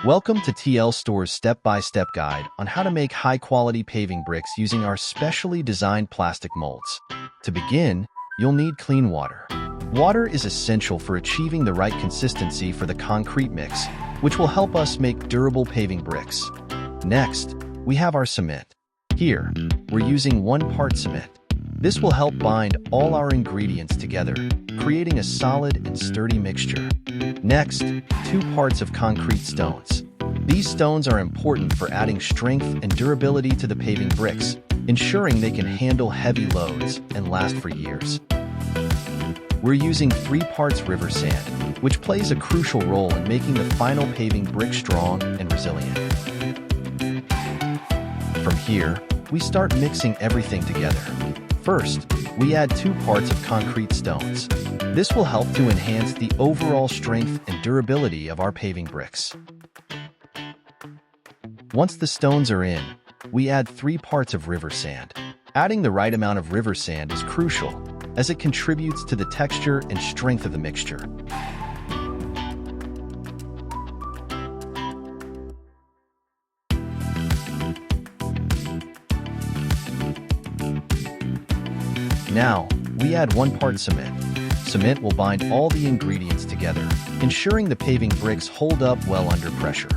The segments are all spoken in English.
Welcome to TL Store's step-by-step guide on how to make high-quality paving bricks using our specially designed plastic molds. To begin, you'll need clean water. Water is essential for achieving the right consistency for the concrete mix, which will help us make durable paving bricks. Next, we have our cement. Here, we're using 1 part cement. This will help bind all our ingredients together, creating a solid and sturdy mixture. Next, 2 parts of concrete stones. These stones are important for adding strength and durability to the paving bricks, ensuring they can handle heavy loads and last for years. We're using 3 parts river sand, which plays a crucial role in making the final paving brick strong and resilient. From here, we start mixing everything together. First, we add 2 parts of concrete stones. This will help to enhance the overall strength and durability of our paving bricks. Once the stones are in, we add 3 parts of river sand. Adding the right amount of river sand is crucial, as it contributes to the texture and strength of the mixture. Now, we add 1 part cement. Cement will bind all the ingredients together, ensuring the paving bricks hold up well under pressure.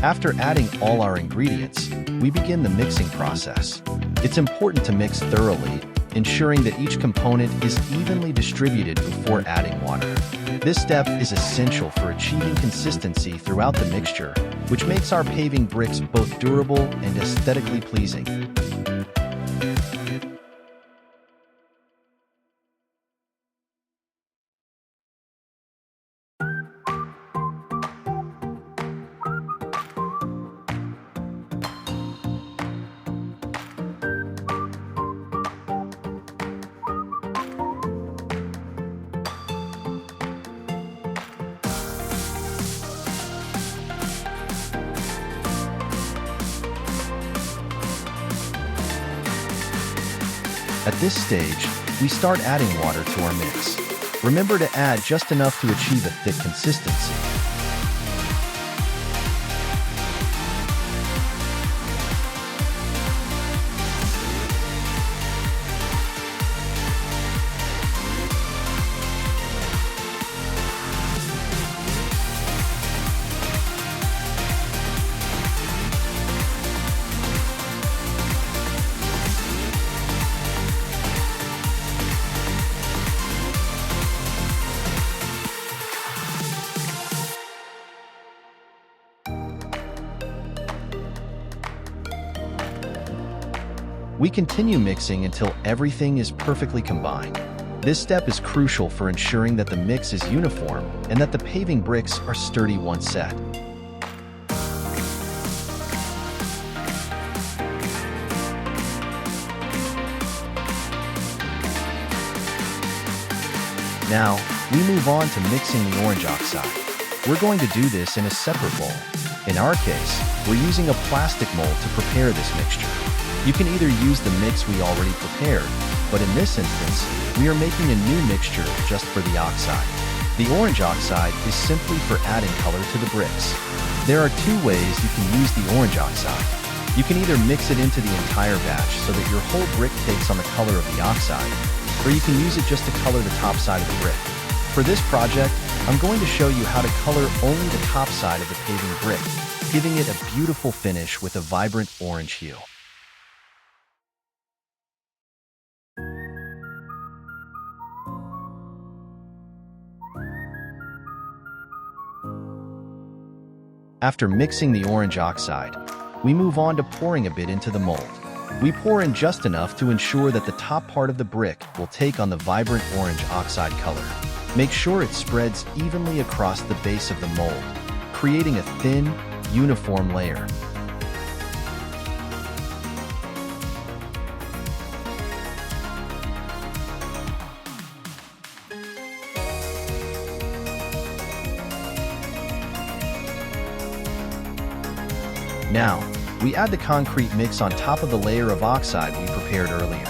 After adding all our ingredients, we begin the mixing process. It's important to mix thoroughly, ensuring that each component is evenly distributed before adding water. This step is essential for achieving consistency throughout the mixture, which makes our paving bricks both durable and aesthetically pleasing. At this stage, we start adding water to our mix. Remember to add just enough to achieve a thick consistency. We continue mixing until everything is perfectly combined. This step is crucial for ensuring that the mix is uniform and that the paving bricks are sturdy once set. Now, we move on to mixing the orange oxide. We're going to do this in a separate bowl. In our case, we're using a plastic mold to prepare this mixture. You can either use the mix we already prepared, but in this instance, we are making a new mixture just for the oxide. The orange oxide is simply for adding color to the bricks. There are 2 ways you can use the orange oxide. You can either mix it into the entire batch so that your whole brick takes on the color of the oxide, or you can use it just to color the top side of the brick. For this project, I'm going to show you how to color only the top side of the paving brick, giving it a beautiful finish with a vibrant orange hue. After mixing the orange oxide, we move on to pouring a bit into the mold. We pour in just enough to ensure that the top part of the brick will take on the vibrant orange oxide color. Make sure it spreads evenly across the base of the mold, creating a thin, uniform layer. Now, we add the concrete mix on top of the layer of oxide we prepared earlier.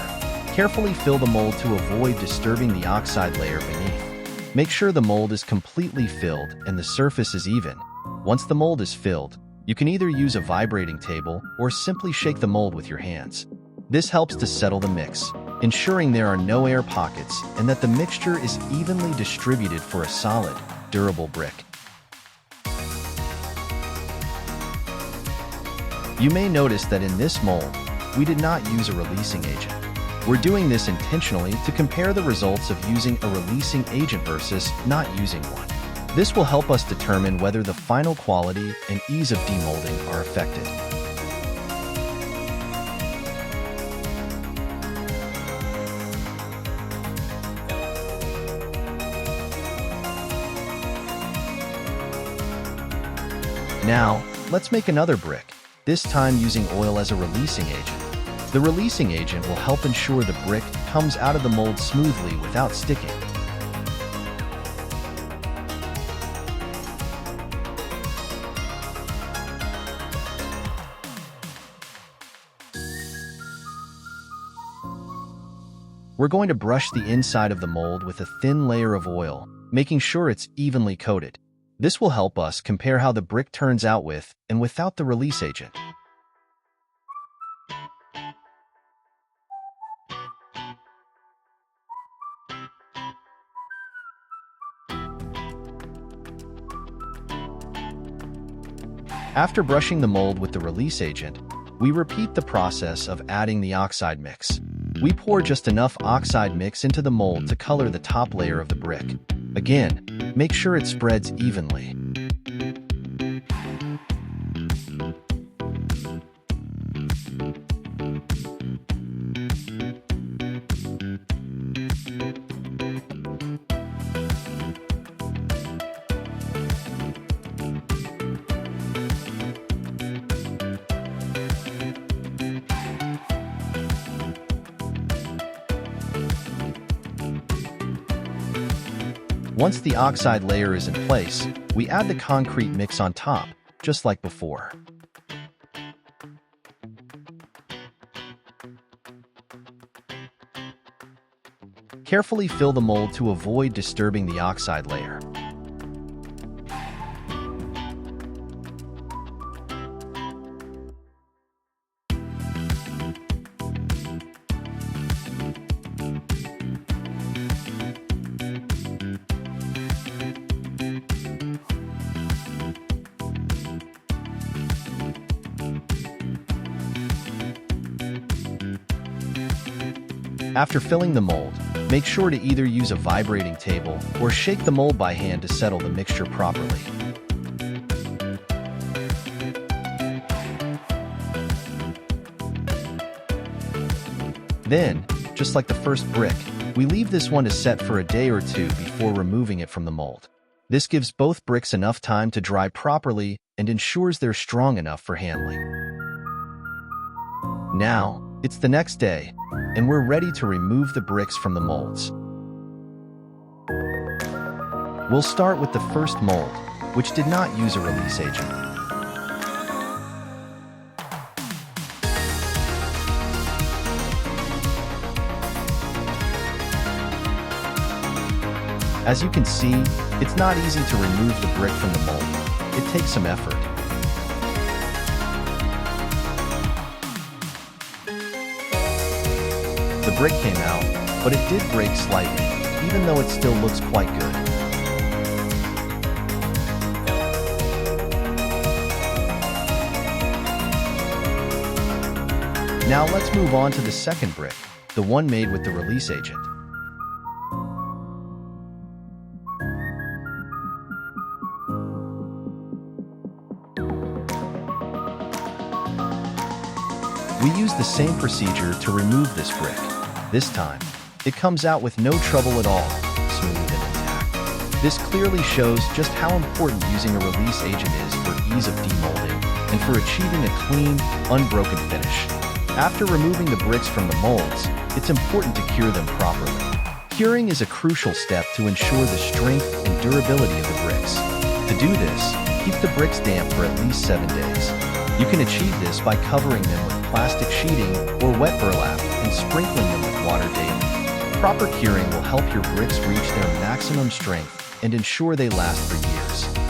Carefully fill the mold to avoid disturbing the oxide layer beneath. Make sure the mold is completely filled and the surface is even. Once the mold is filled, you can either use a vibrating table or simply shake the mold with your hands. This helps to settle the mix, ensuring there are no air pockets and that the mixture is evenly distributed for a solid, durable brick. You may notice that in this mold, we did not use a releasing agent. We're doing this intentionally to compare the results of using a releasing agent versus not using one. This will help us determine whether the final quality and ease of demolding are affected. Now, let's make another brick, this time using oil as a releasing agent. The releasing agent will help ensure the brick comes out of the mold smoothly without sticking. We're going to brush the inside of the mold with a thin layer of oil, making sure it's evenly coated. This will help us compare how the brick turns out with and without the release agent. After brushing the mold with the release agent, we repeat the process of adding the oxide mix. We pour just enough oxide mix into the mold to color the top layer of the brick. Again, make sure it spreads evenly. Once the oxide layer is in place, we add the concrete mix on top, just like before. Carefully fill the mold to avoid disturbing the oxide layer. After filling the mold, make sure to either use a vibrating table or shake the mold by hand to settle the mixture properly. Then, just like the first brick, we leave this one to set for a day or two before removing it from the mold. This gives both bricks enough time to dry properly and ensures they're strong enough for handling. Now, it's the next day, and we're ready to remove the bricks from the molds. We'll start with the first mold, which did not use a release agent. As you can see, it's not easy to remove the brick from the mold. It takes some effort. The brick came out, but it did break slightly, even though it still looks quite good. Now let's move on to the second brick, the one made with the release agent. We use the same procedure to remove this brick. This time, it comes out with no trouble at all, smooth and intact. This clearly shows just how important using a release agent is for ease of demolding and for achieving a clean, unbroken finish. After removing the bricks from the molds, it's important to cure them properly. Curing is a crucial step to ensure the strength and durability of the bricks. To do this, keep the bricks damp for at least 7 days. You can achieve this by covering them with plastic sheeting or wet burlap and sprinkling them with water daily. Proper curing will help your bricks reach their maximum strength and ensure they last for years.